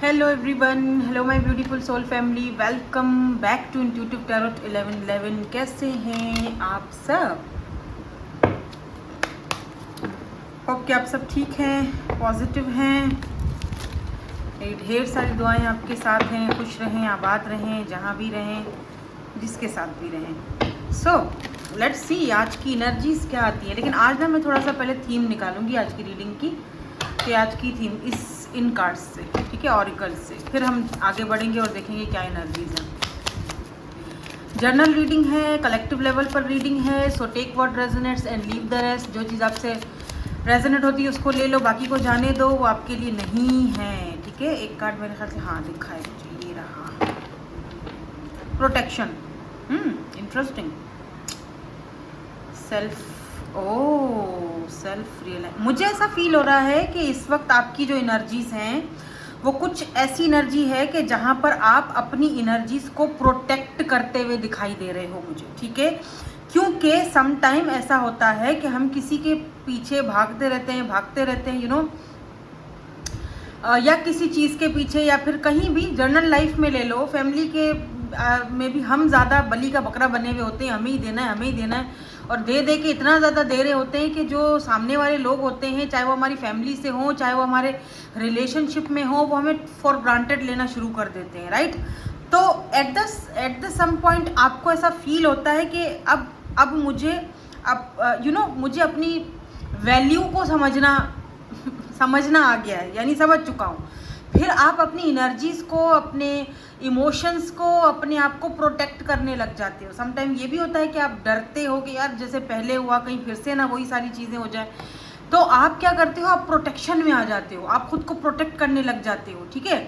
Hello everyone, hello my beautiful soul family, welcome back to intuitive tarot 1111। कैसे हैं आप सब? होप कि आप सब ठीक हैं, पॉजिटिव हैं। ढेर सारी दुआएं आपके साथ हैं। खुश रहें, आबाद रहें, जहाँ भी रहें, जिसके साथ भी रहें। सो लेट्स सी आज की एनर्जीज क्या आती है। लेकिन आज ना मैं थोड़ा सा पहले थीम निकालूंगी आज की रीडिंग की, कि आज की थीम इन कार्ड्स से, ठीक है, ऑरिकल से। फिर हम आगे बढ़ेंगे और देखेंगे क्या एनर्जीज हैं। जर्नल रीडिंग है, कलेक्टिव लेवल पर रीडिंग है। So take what resonates and leave the rest. जो चीज़ आपसे रेजोनेट होती है उसको ले लो, बाकी को जाने दो, वो आपके लिए नहीं है, ठीक है। एक कार्ड मेरे ख्याल से हाँ दिखा है मुझे, ये रहा, प्रोटेक्शन। इंटरेस्टिंग। Self realise. मुझे ऐसा फील हो रहा है कि इस वक्त आपकी जो एनर्जीज हैं वो कुछ ऐसी एनर्जी है कि जहां पर आप अपनी एनर्जीज को प्रोटेक्ट करते हुए दिखाई दे रहे हो मुझे, ठीक है। क्योंकि सम टाइम ऐसा होता है कि हम किसी के पीछे भागते रहते हैं यू नो, या किसी चीज़ के पीछे, या फिर कहीं भी जर्नल लाइफ में ले लो, फैमिली के में भी हम ज़्यादा बलि का बकरा बने हुए होते हैं। हमें ही देना है, और दे के इतना ज़्यादा दे रहे होते हैं कि जो सामने वाले लोग होते हैं, चाहे वो हमारी फैमिली से हो, चाहे वो हमारे रिलेशनशिप में हो, वो हमें फॉर ग्रांटेड लेना शुरू कर देते हैं, राइट। तो एट द सम पॉइंट आपको ऐसा फील होता है कि अब मुझे मुझे अपनी वैल्यू को समझना आ गया है, यानी समझ चुका हूँ। फिर आप अपनी एनर्जीज को, अपने इमोशंस को, अपने आप को प्रोटेक्ट करने लग जाते हो। समटाइम ये भी होता है कि आप डरते हो कि यार जैसे पहले हुआ कहीं फिर से ना वही सारी चीज़ें हो जाए। तो आप क्या करते हो, आप प्रोटेक्शन में आ जाते हो, आप खुद को प्रोटेक्ट करने लग जाते हो, ठीक है।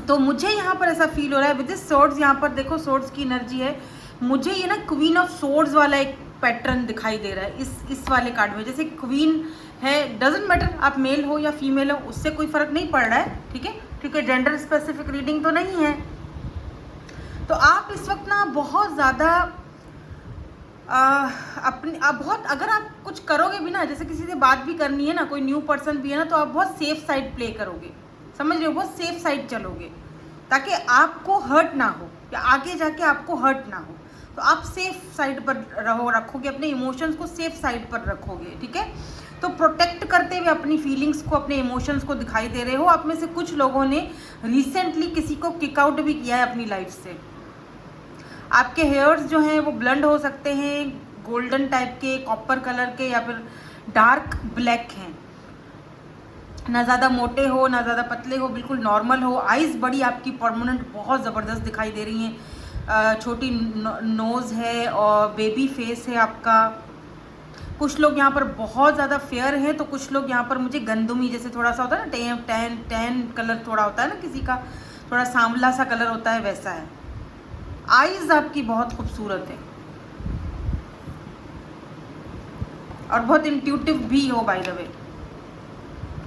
तो मुझे यहाँ पर ऐसा फील हो रहा है विद दिस सोर्ड्स। यहाँ पर देखो सोर्ड्स की एनर्जी है। मुझे ये ना क्वीन ऑफ सोर्ड्स वाला एक पैटर्न दिखाई दे रहा है इस वाले कार्ड में। जैसे क्वीन है, डजेंट मैटर आप मेल हो या फीमेल हो, उससे कोई फर्क नहीं पड़ रहा है, ठीक है, क्योंकि जेंडर स्पेसिफिक रीडिंग तो नहीं है। तो आप इस वक्त ना बहुत ज़्यादा बहुत, अगर आप कुछ करोगे भी ना, जैसे किसी से बात भी करनी है ना, कोई न्यू पर्सन भी है ना, तो आप बहुत सेफ साइड प्ले करोगे, समझ रहे हो, बहुत सेफ साइड चलोगे, ताकि आपको हर्ट ना हो या आगे जाके आपको हर्ट ना हो। तो आप सेफ साइड पर रखोगे, अपने इमोशंस को सेफ साइड पर रखोगे, ठीक है। तो प्रोटेक्ट करते हुए अपनी फीलिंग्स को, अपने इमोशंस को दिखाई दे रहे हो। आप में से कुछ लोगों ने रिसेंटली किसी को किक आउट भी किया है अपनी लाइफ से। आपके हेयर्स जो हैं वो ब्लंड हो सकते हैं, गोल्डन टाइप के, कॉपर कलर के, या फिर डार्क ब्लैक हैं। ना ज़्यादा मोटे हो, ना ज़्यादा पतले हो, बिल्कुल नॉर्मल हो। आइज़ बड़ी आपकी परमानेंट बहुत ज़बरदस्त दिखाई दे रही हैं। छोटी नोज़ है और बेबी फेस है आपका। कुछ लोग यहाँ पर बहुत ज़्यादा फेयर हैं, तो कुछ लोग यहाँ पर मुझे गंदुमी, जैसे थोड़ा सा होता है ना, टैन कलर थोड़ा होता है ना, किसी का थोड़ा सांवला सा कलर होता है, वैसा है। आईज आपकी बहुत खूबसूरत है और बहुत इंट्यूटिव भी हो, बाय द वे।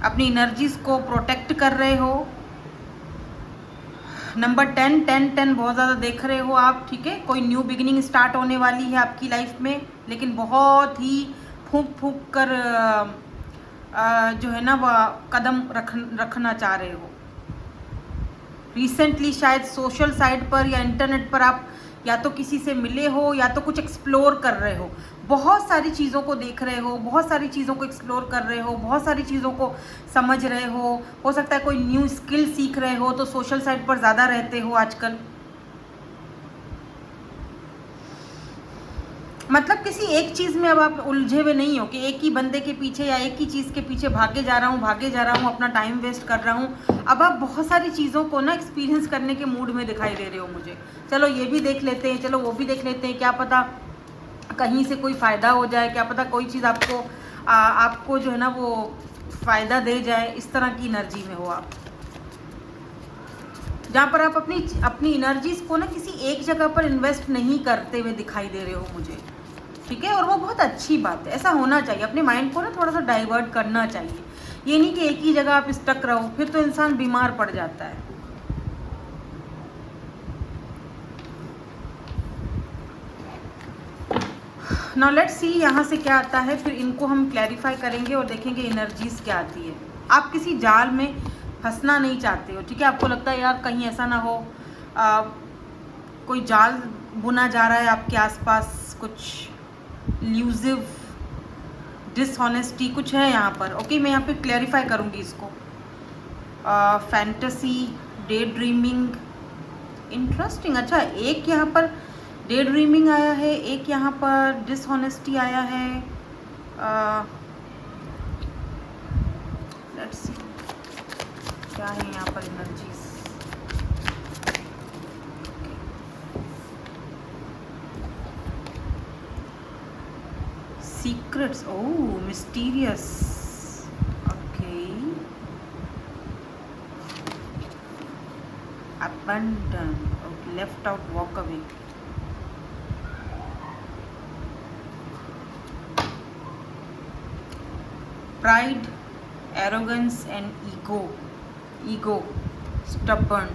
अपनी एनर्जीज को प्रोटेक्ट कर रहे हो। नंबर 10 बहुत ज़्यादा देख रहे हो आप, ठीक है। कोई न्यू बिगिनिंग स्टार्ट होने वाली है आपकी लाइफ में, लेकिन बहुत ही फूंक कर जो है ना वह कदम रखना चाह रहे हो। रिसेंटली शायद सोशल साइट पर या इंटरनेट पर आप या तो किसी से मिले हो, या तो कुछ एक्सप्लोर कर रहे हो, बहुत सारी चीज़ों को देख रहे हो, बहुत सारी चीज़ों को एक्सप्लोर कर रहे हो, बहुत सारी चीज़ों को समझ रहे हो सकता है कोई न्यू स्किल सीख रहे हो, तो सोशल साइट पर ज़्यादा रहते हो आजकल। मतलब किसी एक चीज़ में अब आप उलझे हुए नहीं हो कि एक ही बंदे के पीछे या एक ही चीज़ के पीछे भागे जा रहा हूँ, अपना टाइम वेस्ट कर रहा हूँ। अब आप बहुत सारी चीज़ों को ना एक्सपीरियंस करने के मूड में दिखाई दे रहे हो मुझे। चलो ये भी देख लेते हैं, चलो वो भी देख लेते हैं, क्या पता कहीं से कोई फ़ायदा हो जाए, क्या पता कोई चीज़ आपको जो है ना वो फ़ायदा दे जाए। इस तरह की एनर्जी में हो आप, जहाँ पर आप अपनी एनर्जीज को ना किसी एक जगह पर इन्वेस्ट नहीं करते हुए दिखाई दे रहे हो मुझे, ठीक है। और वो बहुत अच्छी बात है, ऐसा होना चाहिए। अपने माइंड को ना थोड़ा सा डाइवर्ट करना चाहिए। ये नहीं कि एक ही जगह आप स्टक रहो, फिर तो इंसान बीमार पड़ जाता है। नाउ लेट्स सी यहाँ से क्या आता है, फिर इनको हम क्लैरिफाई करेंगे और देखेंगे एनर्जीज क्या आती है। आप किसी जाल में फंसना नहीं चाहते हो, ठीक है। आपको लगता है यार कहीं ऐसा ना हो कोई जाल बुना जा रहा है आपके आसपास, कुछ ल्यूजिव डिसऑनेस्टी कुछ है यहाँ पर। ओके, मैं यहाँ पे क्लैरिफाई करूँगी इसको। Fantasy, day dreaming, interesting. अच्छा, एक यहाँ पर डे ड्रीमिंग आया है, एक यहाँ पर डिसऑनेस्टी आया है। लेट्स सी क्या है यहाँ पर energies. Secrets, oh mysterious, okay. abandon, okay, left out, walk away. Pride, arrogance and ego, stubborn.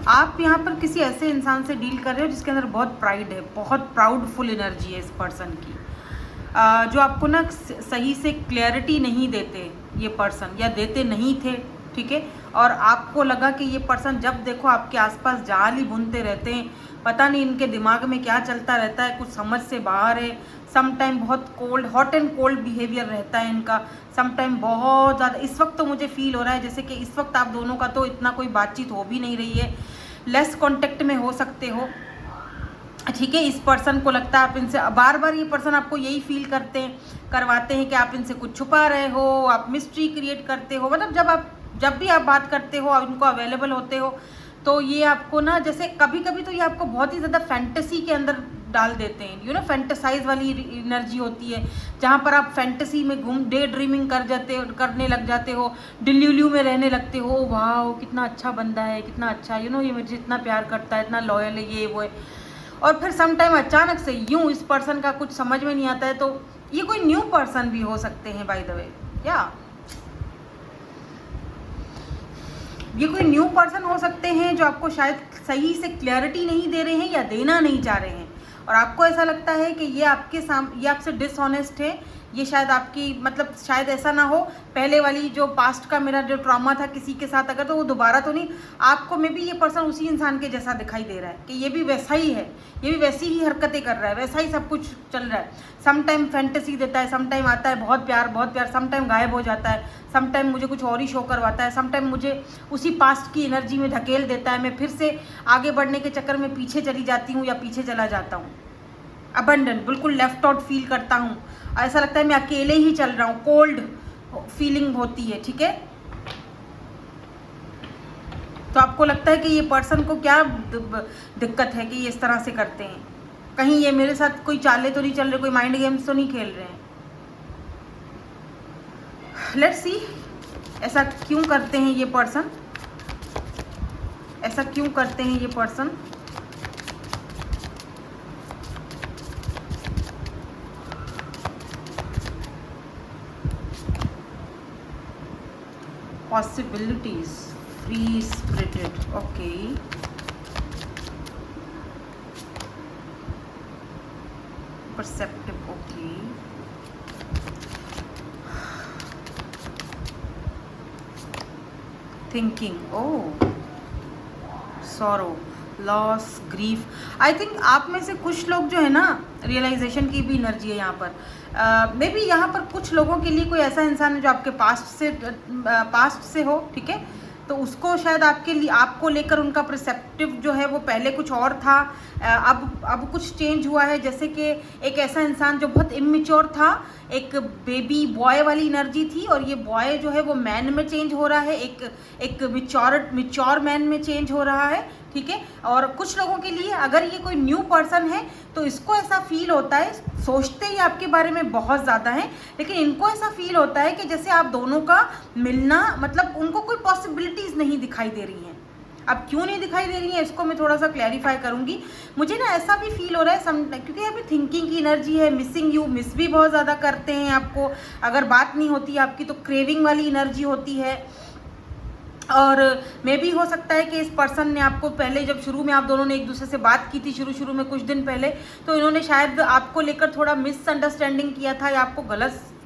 आप यहाँ पर किसी ऐसे इंसान से डील कर रहे हो जिसके अंदर बहुत प्राइड है, बहुत प्राउडफुल एनर्जी है इस पर्सन की, जो आपको ना सही से क्लैरिटी नहीं देते ये पर्सन, या देते नहीं थे, ठीक है। और आपको लगा कि ये पर्सन जब देखो आपके आसपास जाल ही बुनते रहते हैं, पता नहीं इनके दिमाग में क्या चलता रहता है, कुछ समझ से बाहर है। सम टाइम बहुत cold, hot and cold behaviour रहता है इनका, सम टाइम बहुत ज़्यादा। इस वक्त तो मुझे फील हो रहा है जैसे कि इस वक्त आप दोनों का तो इतना कोई बातचीत हो भी नहीं रही है, लेस कॉन्टेक्ट में हो सकते हो, ठीक है। इस पर्सन को लगता है आप इनसे बार बार, ये पर्सन आपको यही फील करवाते हैं कि आप इनसे कुछ छुपा रहे हो, आप मिस्ट्री क्रिएट करते हो। मतलब जब भी आप बात करते हो, उनको अवेलेबल होते हो, तो ये आपको ना जैसे कभी कभी तो ये आपको बहुत ही ज़्यादा फैंटेसी के अंदर डाल देते हैं, यू नो, फैंटेसाइज वाली एनर्जी होती है जहाँ पर आप फैंटेसी में डे ड्रीमिंग करने लग जाते हो, डिल्यूल्यू में रहने लगते हो। वाह कितना अच्छा बंदा है, कितना अच्छा, यू नो, ये मुझे इतना प्यार करता है, इतना लॉयल है, ये वो है। और फिर सम टाइम अचानक से यूँ इस पर्सन का कुछ समझ में नहीं आता है, तो ये कोई न्यू पर्सन भी हो सकते हैं बाय द वे, या ये कोई न्यू पर्सन हो सकते हैं जो आपको शायद सही से क्लैरिटी नहीं दे रहे हैं या देना नहीं चाह रहे हैं, और आपको ऐसा लगता है कि ये आपसे डिसऑनेस्ट है, ये शायद आपकी, मतलब शायद ऐसा ना हो पहले वाली जो पास्ट का मेरा जो ट्रॉमा था किसी के साथ, अगर तो वो दोबारा तो नहीं, आपको मे बी ये पर्सन उसी इंसान के जैसा दिखाई दे रहा है कि ये भी वैसा ही है, ये भी वैसी ही हरकतें कर रहा है, वैसा ही सब कुछ चल रहा है। सम टाइम फैंटेसी देता है, सम टाइम आता है बहुत प्यार, सम टाइम गायब हो जाता है, सम टाइम मुझे कुछ और ही शो करवाता है, सम टाइम मुझे उसी पास्ट की एनर्जी में धकेल देता है, मैं फिर से आगे बढ़ने के चक्कर में पीछे चली जाती हूँ या पीछे चला जाता हूँ। अबंडन, बिल्कुल लेफ्ट आउट फील करता हूँ, ऐसा लगता है मैं अकेले ही चल रहा हूँ, कोल्ड फीलिंग होती है, ठीक है। तो आपको लगता है कि ये पर्सन को क्या दिक्कत है कि ये इस तरह से करते हैं, कहीं ये मेरे साथ कोई चाले तो नहीं चल रहे, कोई माइंड गेम्स तो नहीं खेल रहे हैं। लेट्स सी ऐसा क्यों करते हैं ये पर्सन, ऐसा क्यों करते हैं ये person. Possibilities, free spirited, okay. Perceptive, okay. Thinking, oh, sorrow, loss, grief. I think आप में से कुछ लोग जो है ना, रियलाइजेशन की भी एनर्जी है यहाँ पर। मे बी यहाँ पर कुछ लोगों के लिए कोई ऐसा इंसान है जो आपके पास्ट से हो, ठीक है, तो उसको शायद आपको लेकर उनका परसेप्टिव जो है वो पहले कुछ और था, अब कुछ चेंज हुआ है। जैसे कि एक ऐसा इंसान जो बहुत इमेच्योर था, एक बेबी बॉय वाली एनर्जी थी, और ये बॉय जो है वो मैन में चेंज हो रहा है, एक मिच्योर मैन में चेंज हो रहा है, ठीक है। और कुछ लोगों के लिए अगर ये कोई न्यू पर्सन है तो इसको ऐसा फील होता है, सोचते ही आपके बारे में बहुत ज़्यादा है, लेकिन इनको ऐसा फील होता है कि जैसे आप दोनों का मिलना, मतलब उनको कोई पॉसिबिलिटीज़ नहीं दिखाई दे रही हैं। अब क्यों नहीं दिखाई दे रही है इसको मैं थोड़ा सा क्लैरिफाई करूंगी। मुझे ना ऐसा भी फील हो रहा है क्योंकि अभी थिंकिंग की एनर्जी है, मिसिंग यू, मिस भी बहुत ज़्यादा करते हैं आपको, अगर बात नहीं होती आपकी तो क्रेविंग वाली एनर्जी होती है। और मे भी हो सकता है कि इस पर्सन ने आपको पहले, जब शुरू में आप दोनों ने एक दूसरे से बात की थी शुरू में कुछ दिन पहले, तो इन्होंने शायद आपको लेकर थोड़ा मिसअंडरस्टैंडिंग किया था या आपको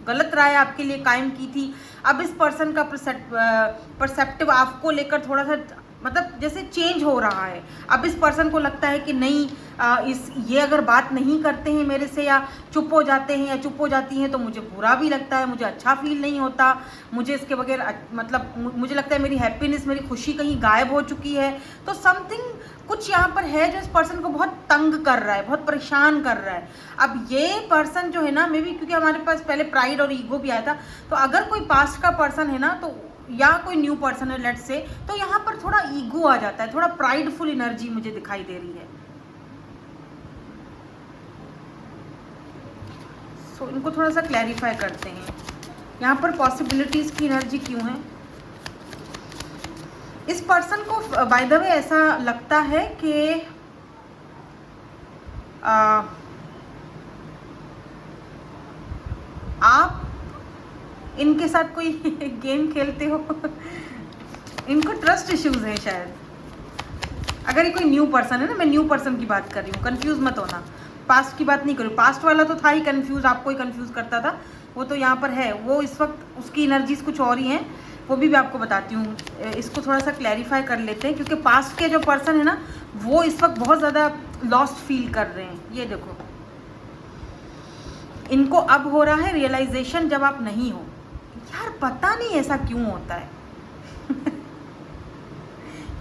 गलत राय आपके लिए कायम की थी, अब इस पर्सन का परसेप्टिव आपको लेकर थोड़ा सा मतलब जैसे चेंज हो रहा है। अब इस पर्सन को लगता है कि नहीं, ये अगर बात नहीं करते हैं मेरे से या चुप हो जाते हैं या चुप हो जाती हैं तो मुझे बुरा भी लगता है, मुझे अच्छा फील नहीं होता, मुझे इसके बगैर मतलब मुझे लगता है मेरी हैप्पीनेस, मेरी खुशी कहीं गायब हो चुकी है। तो समथिंग कुछ यहाँ पर है जो इस पर्सन को बहुत तंग कर रहा है, बहुत परेशान कर रहा है। अब ये पर्सन जो है ना, मे बी क्योंकि हमारे पास पहले प्राइड और ईगो भी आया था, तो अगर कोई पास्ट का पर्सन है ना तो या कोई न्यू पर्सन है लेट्स से, तो यहाँ पर थोड़ा ईगो आ जाता है, थोड़ा प्राइडफुल एनर्जी मुझे दिखाई दे रही है। सो इनको थोड़ा सा क्लैरिफाई करते हैं, यहाँ पर पॉसिबिलिटीज की एनर्जी क्यों है। इस पर्सन को बाय द वे ऐसा लगता है कि आप इनके साथ कोई गेम खेलते हो इनको ट्रस्ट इश्यूज है शायद। अगर ये कोई न्यू पर्सन है ना, मैं न्यू पर्सन की बात कर रही हूँ, कंफ्यूज मत होना, पास्ट की बात नहीं करूँ। पास्ट वाला तो था ही कंफ्यूज, आपको ही कंफ्यूज करता था, वो तो यहाँ पर है, वो इस वक्त उसकी एनर्जीज कुछ और ही हैं, वो भी आपको बताती हूँ। इसको थोड़ा सा क्लैरिफाई कर लेते हैं, क्योंकि पास्ट के जो पर्सन है ना वो इस वक्त बहुत ज़्यादा लॉस्ट फील कर रहे हैं। ये देखो, इनको अब हो रहा है रियलाइजेशन जब आप नहीं हो। यार पता नहीं ऐसा क्यों होता है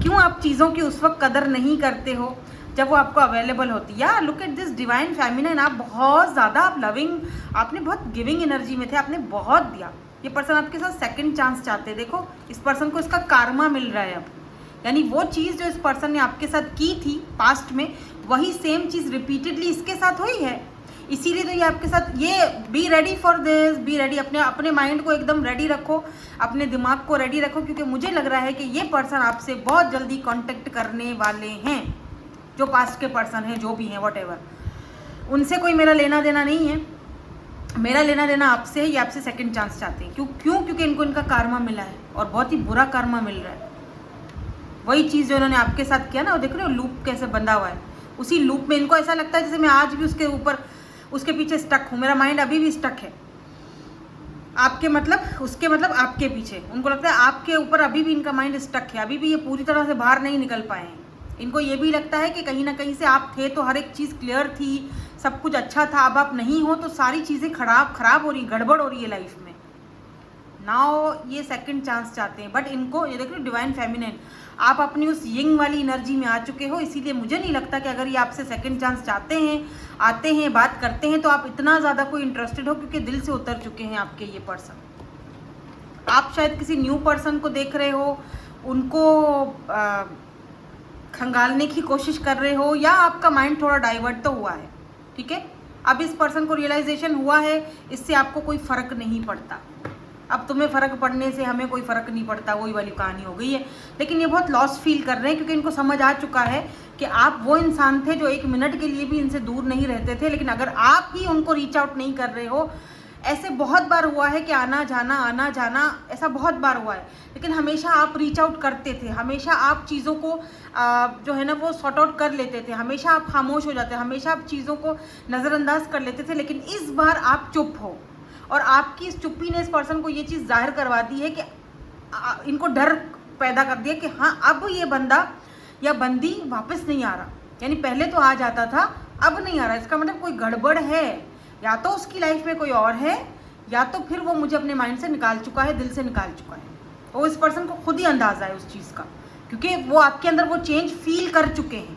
क्यों आप चीज़ों की उस वक्त कदर नहीं करते हो जब वो आपको अवेलेबल होती है। यार look at this divine feminine, आप बहुत ज़्यादा, आप लविंग, आपने बहुत गिविंग एनर्जी में थे, आपने बहुत दिया। ये पर्सन आपके साथ सेकंड चांस चाहते हैं। देखो इस पर्सन को इसका कारमा मिल रहा है अब, यानी वो चीज़ जो इस पर्सन ने आपके साथ की थी पास्ट में, वही सेम चीज़ रिपीटेडली इसके साथ हुई है। इसीलिए तो ये आपके साथ, ये be ready for this, be ready, अपने माइंड को एकदम रेडी रखो, अपने दिमाग को रेडी रखो, क्योंकि मुझे लग रहा है कि ये पर्सन आपसे बहुत जल्दी कांटेक्ट करने वाले हैं। जो पास्ट के पर्सन हैं, जो भी हैं, व्हाटएवर, उनसे कोई मेरा लेना देना नहीं है, मेरा लेना देना आपसे है। ये आपसे सेकंड चांस चाहते हैं। क्योंकि इनको इनका कारमा मिला है और बहुत ही बुरा कारमा मिल रहा है। वही चीज़ जो इन्होंने आपके साथ किया ना, वो देख रहे हो लूप कैसे बंधा हुआ है, उसी लूप में इनको ऐसा लगता है जैसे मैं आज भी उसके ऊपर, उसके पीछे स्टक हूँ, मेरा माइंड अभी भी स्टक है आपके मतलब, उसके मतलब आपके पीछे। उनको लगता है आपके ऊपर अभी भी इनका माइंड स्टक है, अभी भी ये पूरी तरह से बाहर नहीं निकल पाए हैं। इनको ये भी लगता है कि कहीं ना कहीं से आप थे तो हर एक चीज़ क्लियर थी, सब कुछ अच्छा था, अब आप नहीं हो तो सारी चीज़ें खराब हो रही, गड़बड़ हो रही है लाइफ में। नाउ ये सेकंड चांस चाहते हैं, बट इनको ये देखो डिवाइन फेमिनिन, आप अपनी उस यिंग वाली एनर्जी में आ चुके हो। इसीलिए मुझे नहीं लगता कि अगर ये आपसे सेकंड चांस चाहते हैं, आते हैं, बात करते हैं, तो आप इतना ज़्यादा कोई इंटरेस्टेड हो, क्योंकि दिल से उतर चुके हैं आपके ये पर्सन। आप शायद किसी न्यू पर्सन को देख रहे हो, उनको खंगालने की कोशिश कर रहे हो, या आपका माइंड थोड़ा डाइवर्ट तो हुआ है। ठीक है, अब इस पर्सन को रियलाइजेशन हुआ है, इससे आपको कोई फ़र्क नहीं पड़ता। अब तुम्हें फ़र्क पड़ने से हमें कोई फ़र्क नहीं पड़ता, वही वाली कहानी हो गई है। लेकिन ये बहुत लॉस फील कर रहे हैं, क्योंकि इनको समझ आ चुका है कि आप वो इंसान थे जो 1 मिनट के लिए भी इनसे दूर नहीं रहते थे। लेकिन अगर आप ही उनको रीच आउट नहीं कर रहे हो, ऐसे बहुत बार हुआ है कि आना जाना ऐसा बहुत बार हुआ है, लेकिन हमेशा आप रीच आउट करते थे, हमेशा आप चीज़ों को जो है ना वो सॉर्ट आउट कर लेते थे, हमेशा आप खामोश हो जाते, हमेशा आप चीज़ों को नज़रअंदाज कर लेते थे। लेकिन इस बार आप चुप हो, और आपकी इस चुप्पी ने इस पर्सन को ये चीज़ जाहिर करवा दी है कि इनको डर पैदा कर दिया कि हाँ अब ये बंदा या बंदी वापस नहीं आ रहा, यानी पहले तो आ जाता था, अब नहीं आ रहा। इसका मतलब कोई गड़बड़ है, या तो उसकी लाइफ में कोई और है, या तो फिर वो मुझे अपने माइंड से निकाल चुका है, दिल से निकाल चुका है। तो इस पर्सन को खुद ही अंदाज़ा है उस चीज़ का, क्योंकि वो आपके अंदर वो चेंज फील कर चुके हैं।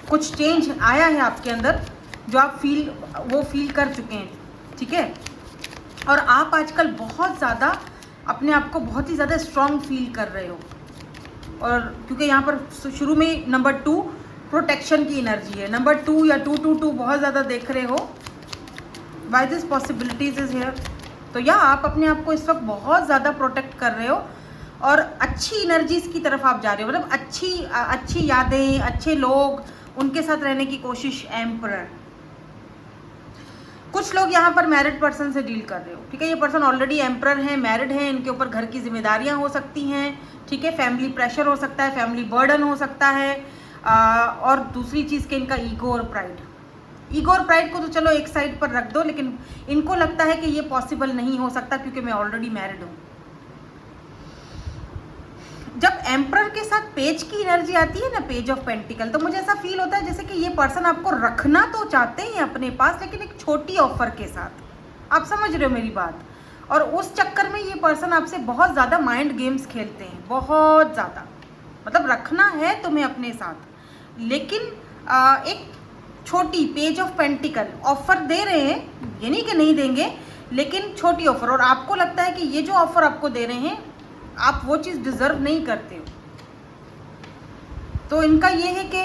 कुछ चेंज आया है आपके अंदर जो आप फील कर चुके हैं। ठीक है, और आप आजकल बहुत ज़्यादा अपने आप को बहुत ही ज़्यादा स्ट्रॉन्ग फील कर रहे हो। और क्योंकि यहाँ पर शुरू में नंबर 2 प्रोटेक्शन की एनर्जी है, नंबर 2 या 222 बहुत ज़्यादा देख रहे हो। By this possibilities is here, तो या आप अपने आप को इस वक्त बहुत ज़्यादा प्रोटेक्ट कर रहे हो और अच्छी एनर्जीज की तरफ आप जा रहे हो, मतलब अच्छी यादें, अच्छे लोग, उनके साथ रहने की कोशिश। एम्परर, कुछ लोग यहाँ पर मैरिड पर्सन से डील कर रहे हो। ठीक है, ये पर्सन ऑलरेडी एम्परर है, मैरिड है, इनके ऊपर घर की जिम्मेदारियाँ हो सकती हैं। ठीक है, फैमिली प्रेशर हो सकता है, फैमिली बर्डन हो सकता है, और दूसरी चीज़ के इनका ईगो और प्राइड। ईगो और प्राइड को तो चलो एक साइड पर रख दो, लेकिन इनको लगता है कि ये पॉसिबल नहीं हो सकता क्योंकि मैं ऑलरेडी मैरिड हूँ। जब एम्परर के साथ पेज की एनर्जी आती है ना, पेज ऑफ पेंटिकल, तो मुझे ऐसा फील होता है जैसे कि ये पर्सन आपको रखना तो चाहते हैं अपने पास, लेकिन एक छोटी ऑफर के साथ। आप समझ रहे हो मेरी बात? और उस चक्कर में ये पर्सन आपसे बहुत ज़्यादा माइंड गेम्स खेलते हैं, बहुत ज़्यादा। मतलब रखना है तुम्हें अपने साथ, लेकिन एक छोटी पेज ऑफ पेंटिकल ऑफर दे रहे हैं, ये नहीं कि नहीं देंगे, लेकिन छोटी ऑफर। और आपको लगता है कि ये जो ऑफर आपको दे रहे हैं, आप वो चीज़ डिजर्व नहीं करते हो। तो इनका ये है कि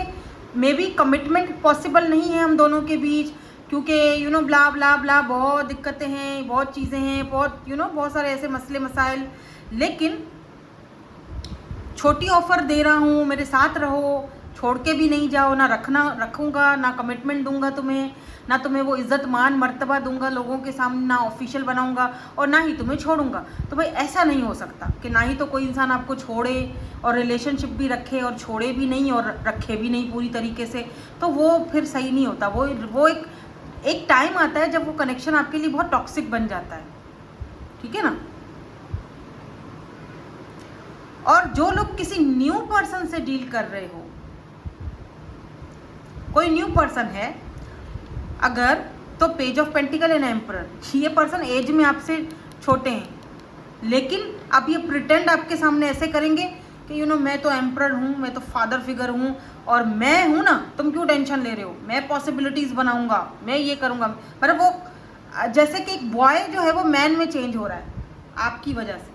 मे बी कमिटमेंट पॉसिबल नहीं है हम दोनों के बीच, क्योंकि यू नो ब्ला ब्ला ब्ला, बहुत दिक्कतें हैं, बहुत चीज़ें हैं, बहुत बहुत सारे ऐसे मसले मसाइल। लेकिन छोटी ऑफर दे रहा हूँ, मेरे साथ रहो, छोड़ के भी नहीं जाओ, ना रखूँगा, ना कमिटमेंट दूंगा तुम्हें, ना तुम्हें वो इज़्ज़त मान मर्तबा दूंगा लोगों के सामने, ना ऑफिशियल बनाऊंगा, और ना ही तुम्हें छोड़ूंगा। तो भाई ऐसा नहीं हो सकता कि ना ही तो कोई इंसान आपको छोड़े और रिलेशनशिप भी रखे और छोड़े भी नहीं और रखे भी नहीं पूरी तरीके से, तो वो फिर सही नहीं होता। वो एक टाइम आता है जब वो कनेक्शन आपके लिए बहुत टॉक्सिक बन जाता है, ठीक है ना। और जो लोग किसी न्यू पर्सन से डील कर रहे हो, कोई न्यू पर्सन है अगर, तो page of pentacle and emperor, ये पर्सन एज में आपसे छोटे हैं, लेकिन आप ये प्रिटेंड आपके सामने ऐसे करेंगे कि मैं तो एम्परर हूँ, मैं तो फादर फिगर हूँ, और मैं हूँ ना, तुम क्यों टेंशन ले रहे हो, मैं पॉसिबिलिटीज़ बनाऊंगा, मैं ये करूँगा। मतलब वो जैसे कि एक बॉय जो है वो मैन में चेंज हो रहा है आपकी वजह से,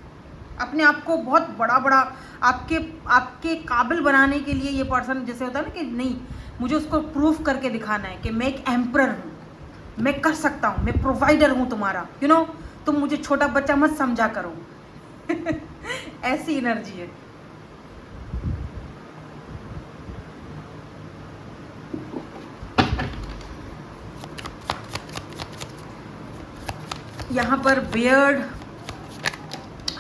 अपने आप को बहुत बड़ा आपके काबिल बनाने के लिए ये पर्सन जैसे होता है ना कि नहीं, मुझे उसको प्रूफ करके दिखाना है कि मैं एक एम्परर हूँ, मैं कर सकता हूँ, मैं प्रोवाइडर हूँ तुम्हारा, तुम मुझे छोटा बच्चा मत समझा करो। ऐसी एनर्जी है। यहाँ पर बियर्ड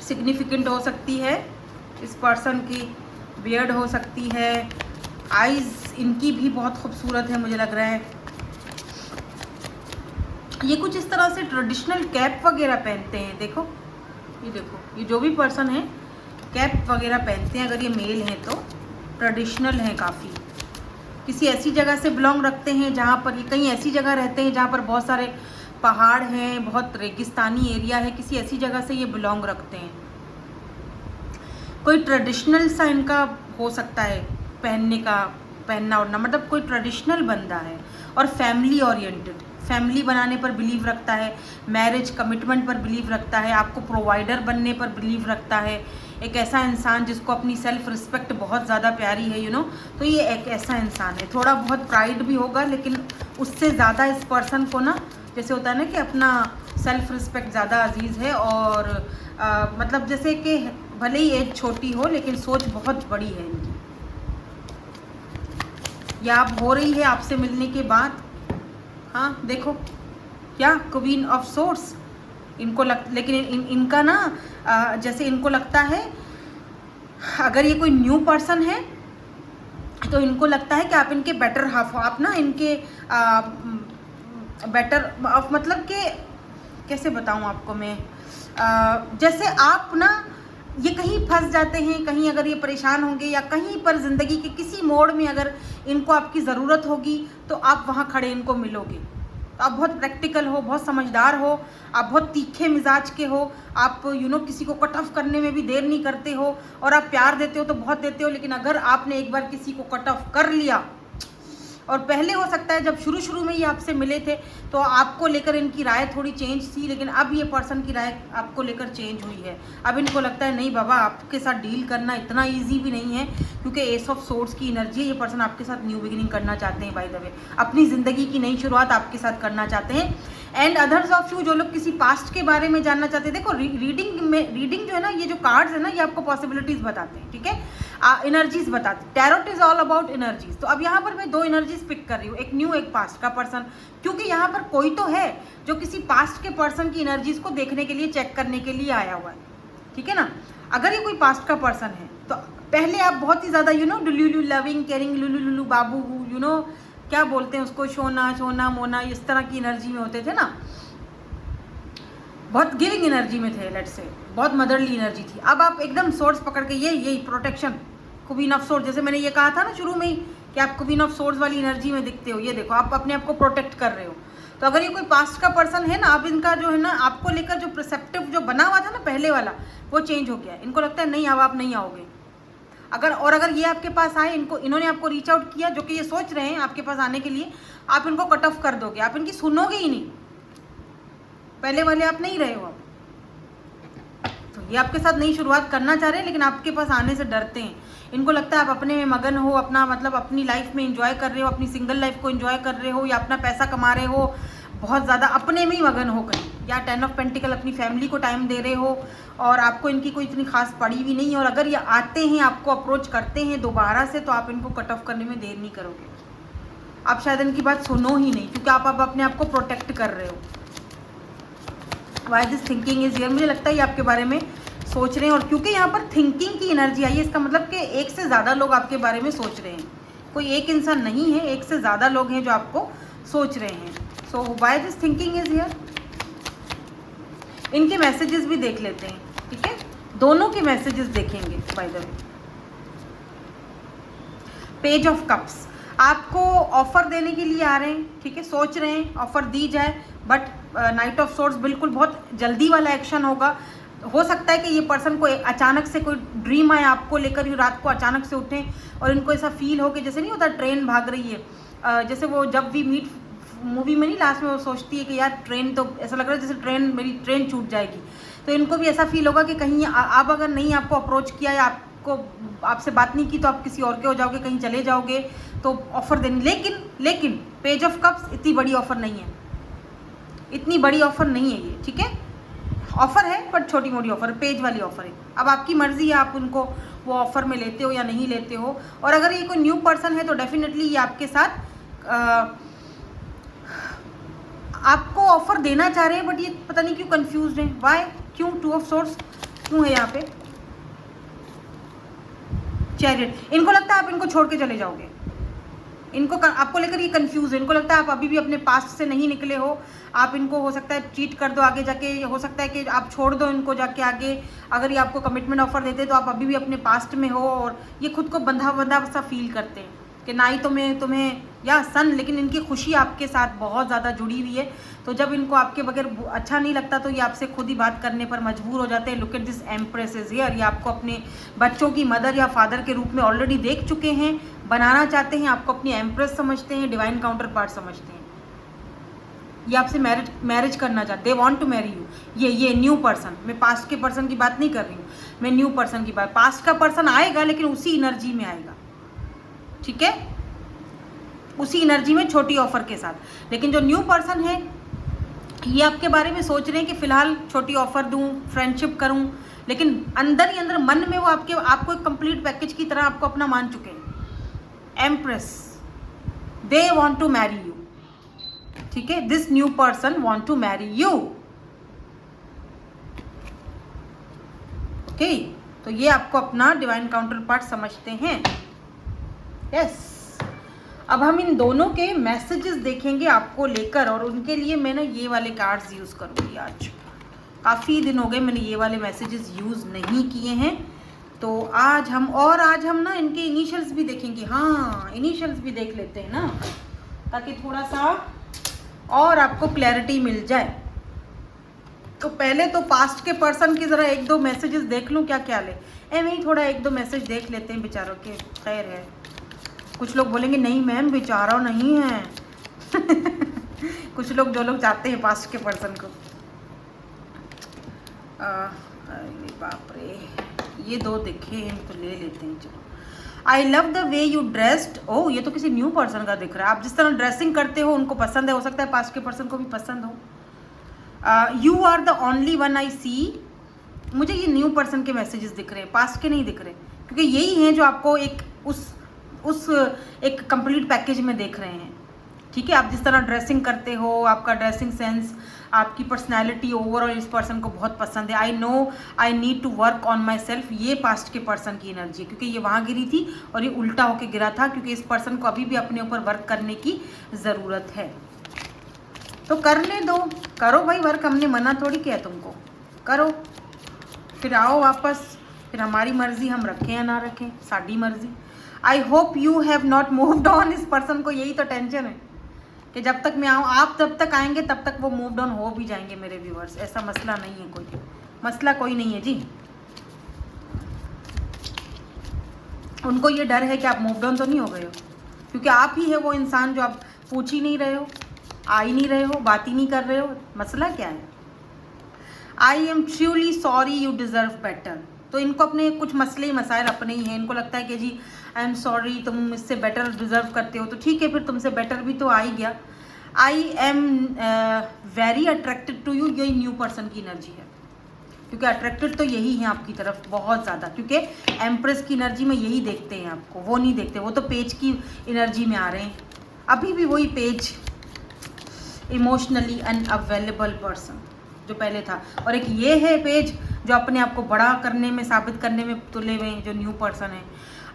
सिग्निफिकेंट हो सकती है, इस पर्सन की बियर्ड हो सकती है, आईज इनकी भी बहुत खूबसूरत है मुझे लग रहा है। ये कुछ इस तरह से ट्रेडिशनल कैप वगैरह पहनते हैं, देखो ये जो भी पर्सन है कैप वगैरह पहनते हैं, अगर ये मेल हैं तो ट्रेडिशनल हैं काफ़ी। किसी ऐसी जगह से बिलोंग रखते हैं जहाँ पर, ये कहीं ऐसी जगह रहते हैं जहाँ पर बहुत सारे पहाड़ हैं, बहुत रेगिस्तानी एरिया है, किसी ऐसी जगह से ये बिलोंग रखते हैं। कोई ट्रेडिशनल सा इनका हो सकता है पहनना ओढ़ना, मतलब कोई ट्रेडिशनल बंदा है, और फैमिली ओरिएंटेड, फैमिली बनाने पर बिलीव रखता है, मैरिज कमिटमेंट पर बिलीव रखता है, आपको प्रोवाइडर बनने पर बिलीव रखता है। एक ऐसा इंसान जिसको अपनी सेल्फ रिस्पेक्ट बहुत ज़्यादा प्यारी है, तो ये एक ऐसा इंसान है। थोड़ा बहुत प्राइड भी होगा, लेकिन उससे ज़्यादा इस पर्सन को ना, जैसे होता है ना कि अपना सेल्फ रिस्पेक्ट ज़्यादा अजीज़ है, और मतलब जैसे कि भले ही एज छोटी हो लेकिन सोच बहुत बड़ी है इनकी। या अब हो रही है आपसे मिलने के बाद, हाँ देखो क्या, क्वीन ऑफ सोर्स इनको लेकिन इनका ना जैसे इनको लगता है, अगर ये कोई न्यू पर्सन है तो इनको लगता है कि आप इनके बेटर हाफ हो, आप ना इनके बेटर ऑफ, मतलब कि कैसे बताऊं आपको मैं, जैसे आप ना ये कहीं फंस जाते हैं, कहीं अगर ये परेशान होंगे या कहीं पर ज़िंदगी के किसी मोड़ में अगर इनको आपकी ज़रूरत होगी तो आप वहाँ खड़े इनको मिलोगे। तो आप बहुत प्रैक्टिकल हो, बहुत समझदार हो, आप बहुत तीखे मिजाज के हो, आप किसी को कट ऑफ करने में भी देर नहीं करते हो, और आप प्यार देते हो तो बहुत देते हो। लेकिन अगर आपने एक बार किसी को कट ऑफ कर लिया, और पहले हो सकता है जब शुरू में ये आपसे मिले थे तो आपको लेकर इनकी राय थोड़ी चेंज थी, लेकिन अब ये पर्सन की राय आपको लेकर चेंज हुई है। अब इनको लगता है नहीं बाबा, आपके साथ डील करना इतना इजी भी नहीं है, क्योंकि एस ऑफ सोर्ड्स की एनर्जी है। ये पर्सन आपके साथ न्यू बिगिनिंग करना चाहते हैं, बाय द वे अपनी ज़िंदगी की नई शुरुआत आपके साथ करना चाहते हैं। एंड अदर्स ऑफ यू, जो लोग किसी पास्ट के बारे में जानना चाहते हैं, देखो रीडिंग जो है ना, ये जो कार्ड्स है ना, ये आपको पॉसिबिलिटीज़ बताते हैं, ठीक है, एनर्जीज बताते हैं। Tarot is all about energies. तो अब यहाँ पर मैं दो एनर्जीज पिक कर रही हूँ, एक न्यू एक पास्ट का पर्सन, क्योंकि यहाँ पर कोई तो है जो किसी पास्ट के पर्सन की एनर्जीज को देखने के लिए, चेक करने के लिए आया हुआ है, ठीक है ना। अगर ये कोई पास्ट का पर्सन है तो पहले आप बहुत ही ज़्यादा डुलुलु लविंग केयरिंग लुलु लुलु बाबू क्या बोलते हैं उसको, शोना शोना मोना, इस तरह की एनर्जी में होते थे ना, बहुत गिविंग एनर्जी में थे, लेट्स से बहुत मदरली एनर्जी थी। अब आप एकदम सोर्स पकड़ के यही प्रोटेक्शन, क्वीन ऑफ सोर्स, जैसे मैंने ये कहा था ना शुरू में ही कि आप क्वीन ऑफ सोर्स वाली एनर्जी में दिखते हो। ये देखो आप अपने आप को प्रोटेक्ट कर रहे हो। तो अगर ये कोई पास्ट का पर्सन है ना, अब इनका जो है ना आपको लेकर जो परसेप्टिव जो बना हुआ था ना पहले वाला, वो चेंज हो गया। इनको लगता है नहीं अब आप नहीं आओगे। अगर ये आपके पास आए, इन्होंने आपको रीच आउट किया, जो कि ये सोच रहे हैं आपके पास आने के लिए, आप इनको कट ऑफ कर दोगे, आप इनकी सुनोगे ही नहीं। पहले वाले आप नहीं रहे हो अब, तो ये आपके साथ नई शुरुआत करना चाह रहे हैं, लेकिन आपके पास आने से डरते हैं। इनको लगता है आप अपने में मगन हो, अपना मतलब अपनी लाइफ में एंजॉय कर रहे हो, अपनी सिंगल लाइफ को एंजॉय कर रहे हो, या अपना पैसा कमा रहे हो, बहुत ज़्यादा अपने में ही मगन हो कहीं, या 10 ऑफ पेंटिकल अपनी फैमिली को टाइम दे रहे हो, और आपको इनकी कोई इतनी खास पड़ी हुई नहीं है। और अगर ये आते हैं, आपको अप्रोच करते हैं दोबारा से, तो आप इनको कट ऑफ करने में देर नहीं करोगे। आप शायद इनकी बात सुनो ही नहीं, क्योंकि आप अब अपने आप को प्रोटेक्ट कर रहे हो। Y this thinking is here, मुझे लगता है ये आपके बारे में सोच रहे हैं। और क्योंकि यहाँ पर थिंकिंग की एनर्जी आई है, इसका मतलब कि एक से ज़्यादा लोग आपके बारे में सोच रहे हैं। कोई एक इंसान नहीं है, एक से ज़्यादा लोग हैं जो आपको सोच रहे हैं। So why this thinking is here. इनके मैसेजेस भी देख लेते हैं, ठीक है, दोनों के मैसेजेस देखेंगे। By the way, page of cups आपको ऑफर देने के लिए आ रहे हैं, ठीक है, सोच रहे हैं ऑफर दी जाए, बट नाइट ऑफ सोर्ड्स बिल्कुल बहुत जल्दी वाला एक्शन होगा। हो सकता है कि ये पर्सन को अचानक से कोई ड्रीम आए आपको लेकर, ये रात को अचानक से उठें और इनको ऐसा फील हो कि जैसे नहीं होता ट्रेन भाग रही है, जैसे वो जब वी मीट मूवी में नहीं, लास्ट में वो सोचती है कि यार ट्रेन, तो ऐसा लग रहा है जैसे मेरी ट्रेन छूट जाएगी। तो इनको भी ऐसा फील होगा कि कहीं आप अगर नहीं आपको अप्रोच किया या आपसे बात नहीं की, तो आप किसी और के हो जाओगे, कहीं चले जाओगे, तो ऑफर देनी। लेकिन पेज ऑफ कप्स इतनी बड़ी ऑफर नहीं है, इतनी बड़ी ऑफर नहीं है ये, ठीक है, ऑफर है बट छोटी मोटी ऑफर, पेज वाली ऑफर है। अब आपकी मर्जी है, आप उनको वो ऑफर में लेते हो या नहीं लेते हो। और अगर ये कोई न्यू पर्सन है तो डेफिनेटली ये आपके साथ आपको ऑफर देना चाह रहे हैं, बट ये पता नहीं क्यों कंफ्यूज हैं। वाई, क्यों, 2 ऑफ सोर्स क्यों है यहाँ पे, चैरियट। इनको लगता है आप इनको छोड़ के चले जाओगे, इनको आपको लेकर ये कंफ्यूज है। इनको लगता है आप अभी भी अपने पास्ट से नहीं निकले हो, आप इनको हो सकता है चीट कर दो आगे जाके, हो सकता है कि आप छोड़ दो इनको जाके आगे। अगर ये आपको कमिटमेंट ऑफर देते तो आप अभी भी अपने पास्ट में हो, और ये खुद को बंधा सा फील करते हैं कि ना ही तुम्हें या सन, लेकिन इनकी खुशी आपके साथ बहुत ज़्यादा जुड़ी हुई है। तो जब इनको आपके बगैर अच्छा नहीं लगता तो ये आपसे खुद ही बात करने पर मजबूर हो जाते हैं। Look at this empress is here. ये आपको अपने बच्चों की मदर या फादर के रूप में ऑलरेडी देख चुके हैं, बनाना चाहते हैं, आपको अपनी एम्प्रेस समझते हैं, डिवाइन काउंटर पार्ट समझते हैं। ये आपसे मैरिज करना चाहते, they want to marry you. ये न्यू पर्सन, मैं पास्ट के पर्सन की बात नहीं कर रही हूँ, मैं न्यू पर्सन की बात। पास्ट का पर्सन आएगा लेकिन उसी एनर्जी में आएगा, ठीक है, उसी एनर्जी में छोटी ऑफर के साथ। लेकिन जो न्यू पर्सन है ये आपके बारे में सोच रहे हैं कि फिलहाल छोटी ऑफर दूं, फ्रेंडशिप करूं, लेकिन अंदर ही अंदर मन में वो आपको एक कंप्लीट पैकेज की तरह आपको अपना मान चुके हैं। Empress, they want to marry you, ठीक है, this new person want to marry you, okay. तो ये आपको अपना डिवाइन काउंटर पार्ट समझते हैं, यस। अब हम इन दोनों के मैसेजेस देखेंगे आपको लेकर, और उनके लिए मैं ना ये वाले कार्ड्स यूज़ करूँगी आज। काफ़ी दिन हो गए मैंने ये वाले मैसेजेस यूज़ नहीं किए हैं, तो आज हम ना इनके इनिशियल्स भी देखेंगे। हाँ, इनिशियल्स भी देख लेते हैं ना, ताकि थोड़ा सा और आपको क्लैरिटी मिल जाए। तो पहले तो पास्ट के पर्सन की ज़रा 1-2 मैसेजेस देख लूँ, क्या ख्याल है? ऐसे ही थोड़ा 1-2 मैसेज देख लेते हैं बेचारों के, खैर है। कुछ लोग बोलेंगे नहीं मैम बेचारा नहीं है कुछ लोग, जो लोग चाहते हैं पास्ट के पर्सन को। अरे बाप रे, ये 2 दिखे हैं तो ले लेते हैं, चलो। I love the way you dressed. ओह, ये तो किसी न्यू पर्सन का दिख रहा है। आप जिस तरह ड्रेसिंग करते हो उनको पसंद है, हो सकता है पास्ट के पर्सन को भी पसंद हो। You are the only one I see. मुझे ये न्यू पर्सन के मैसेजेस दिख रहे हैं, पास्ट के नहीं दिख रहे, क्योंकि यही हैं जो आपको एक कंप्लीट पैकेज में देख रहे हैं, ठीक है। आप जिस तरह ड्रेसिंग करते हो, आपका ड्रेसिंग सेंस, आपकी पर्सनैलिटी ओवरऑल इस पर्सन को बहुत पसंद है। I know I need to work on myself, ये पास्ट के पर्सन की एनर्जी है, क्योंकि ये वहाँ गिरी थी और ये उल्टा होके गिरा था, क्योंकि इस पर्सन को अभी भी अपने ऊपर वर्क करने की ज़रूरत है। तो करने दो, करो भाई वर्क, हमने मना थोड़ी किया तुमको, करो, फिर आओ वापस, फिर हमारी मर्जी, हम रखें या ना रखें, साड़ी मर्जी। I hope you have not moved on, इस पर्सन को यही तो टेंशन है कि जब तक मैं आऊँ, आप जब तक आएंगे तब तक वो मूव्ड ऑन हो भी जाएंगे मेरे व्यूअर्स। ऐसा मसला नहीं है, कोई मसला कोई नहीं है जी। उनको ये डर है कि आप मूव्ड ऑन तो नहीं हो गए हो, क्योंकि आप ही है वो इंसान जो आप पूछ ही नहीं रहे हो, आ ही नहीं रहे हो, बात ही नहीं कर रहे हो। मसला क्या है? I am truly sorry, you deserve better. तो इनको अपने कुछ मसले मसाइल अपने ही हैं। इनको लगता है कि जी आई एम सॉरी, तुम इससे बेटर डिज़र्व करते हो, तो ठीक है, फिर तुमसे बेटर भी तो आ ही गया। I am very attracted to you, ये न्यू पर्सन की एनर्जी है, क्योंकि अट्रैक्टेड तो यही है आपकी तरफ बहुत ज़्यादा, क्योंकि एम्प्रेस की एनर्जी में यही देखते हैं आपको, वो नहीं देखते, वो तो पेज की एनर्जी में आ रहे हैं, अभी भी वही पेज, इमोशनली अनअवेलेबल पर्सन जो पहले था, और एक ये है पेज जो अपने आप को बड़ा करने में, साबित करने में तुले हुए जो न्यू पर्सन है।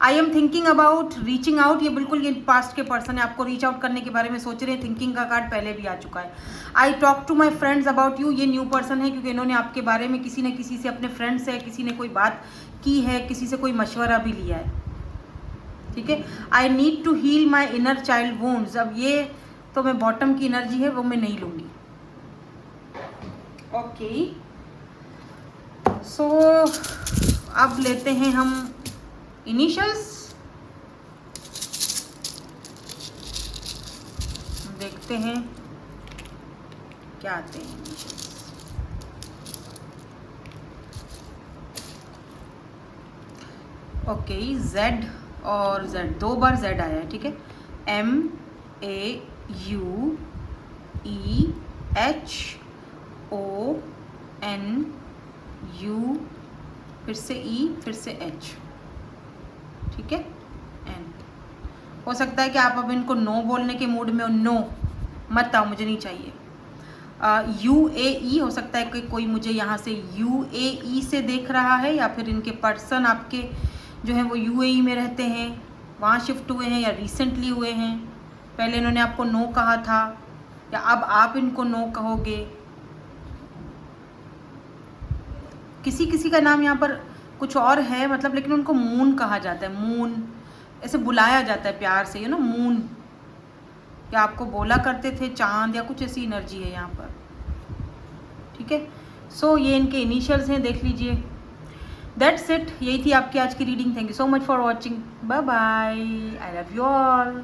I am thinking about reaching out, ये बिल्कुल ये पास्ट के पर्सन है, आपको रीच आउट करने के बारे में सोच रहे हैं। थिंकिंग का कार्ड पहले भी आ चुका है। I talk to my friends about you, ये न्यू पर्सन है, क्योंकि इन्होंने आपके बारे में किसी न किसी से, अपने फ्रेंड से किसी ने कोई बात की है, किसी से कोई मशवरा भी लिया है, ठीक है। I need to heal my inner child wounds, अब ये तो मैं बॉटम की एनर्जी है वो मैं नहीं लूँगी। ओके, सो अब लेते हैं हम इनिशियल्स, देखते हैं क्या आते हैं इनिशियल्स। ओके, जेड और जेड, 2 बार जेड आया है, ठीक है। MAUEHONU, फिर से E, फिर से H, ठीक है, N। हो सकता है कि आप अब इनको नो बोलने के मूड में हो, नो मत आओ, मुझे नहीं चाहिए। UAE, हो सकता है कि कोई मुझे यहाँ से UAE से देख रहा है, या फिर इनके पर्सन आपके जो है वो UAE में रहते हैं, वहाँ शिफ्ट हुए हैं, या रिसेंटली हुए हैं, पहले इन्होंने आपको नो कहा था, या अब आप इनको नो कहोगे। किसी किसी का नाम यहाँ पर कुछ और है, मतलब, लेकिन उनको मून कहा जाता है, मून ऐसे बुलाया जाता है प्यार से, मून, या आपको बोला करते थे चांद, या कुछ ऐसी एनर्जी है यहाँ पर, ठीक है। सो ये इनके इनिशियल्स हैं, देख लीजिए। दैट्स इट, यही थी आपकी आज की reading. Thank you so much for watching, bye bye, I love you all.